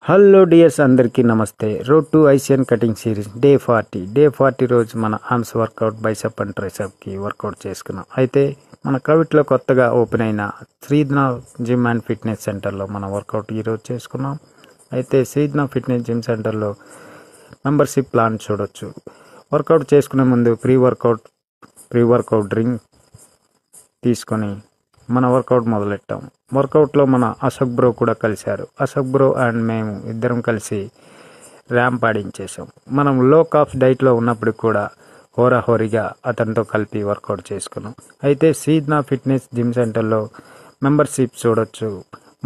Hello dears, అందరికీ నమస్తే. Road to ఐసియన్ కటింగ్ సిరీస్ డే 40 రోజు మన ఆర్మ్స్ వర్కౌట్, బైసెప్ అండ్ ట్రైసెప్కి వర్కౌట్ చేసుకున్నాం. అయితే మన కవిట్లో కొత్తగా ఓపెన్ అయిన శ్రీధన జిమ్ అండ్ ఫిట్నెస్ సెంటర్లో మన వర్కౌట్ ఈరోజు చేసుకున్నాం. అయితే శ్రీధన ఫిట్నెస్ జిమ్ సెంటర్లో మెంబర్షిప్ ప్లాన్ చూడొచ్చు. వర్కౌట్ చేసుకునే ముందు ప్రీ వర్కౌట్ డ్రింక్ తీసుకొని మన వర్కౌట్ మొదలెట్టాం. వర్కౌట్లో మన అశోక్ బ్రో కూడా కలిశారు. అశోక్ బ్రో అండ్ మేము ఇద్దరం కలిసి ర్యాంప్ ఆడించేసాం. మనం లో కాప్స్ డైట్లో ఉన్నప్పుడు కూడా హోరాహోరీగా అతనితో కలిపి వర్కౌట్ చేసుకున్నాం. అయితే శ్రీధన ఫిట్నెస్ జిమ్ సెంటర్లో మెంబర్షిప్ చూడొచ్చు.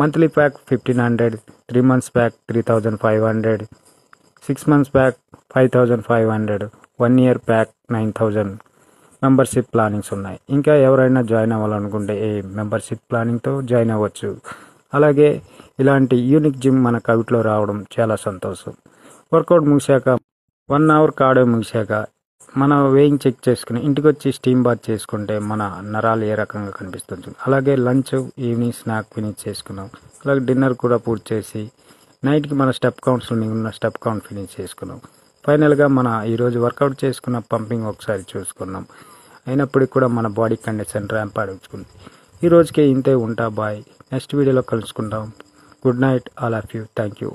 Monthly pack 1500, 3 months pack 3500, 6 months pack 5500, 1 year pack 9000 membership plannings ఉన్నాయి. ఇంకా ఎవరైనా జాయిన్ అవ్వాలనుకుంటే ఈ మెంబర్షిప్ ప్లానింగ్తో జాయిన్ అవ్వచ్చు. అలాగే ఇలాంటి యూనిక్ జిమ్ మన కవిట్లో రావడం చాలా సంతోషం. వర్కౌట్ ముగిశాక 1 hour కార్డియో ముగిశాక మన వెయింగ్ చెక్ చేసుకుని ఇంటికి వచ్చి స్టీమ్ బాత్ చేసుకుంటే మన నరాలు ఏ రకంగా కనిపిస్తుంది. అలాగే లంచ్, ఈవినింగ్ స్నాక్ ఫినిష్ చేసుకున్నాం. అలాగే డిన్నర్ కూడా పూర్తి చేసి నైట్కి మన స్టెప్ కౌంట్స్ ఉన్న స్టెప్ కౌంట్ ఫినిష్ చేసుకున్నాం. ఫైనల్గా మన ఈరోజు వర్కౌట్ చేసుకున్న పంపింగ్ ఒకసారి చూసుకున్నాం. అయినప్పటికీ కూడా మన బాడీ కండిషన్ ర్యాంప్ ఆడించుకుంది. ఈ రోజుకే ఇంతే, ఉంటా, బాయ్. నెక్స్ట్ వీడియోలో కలుసుకుంటాం. Good night all of you. Thank you.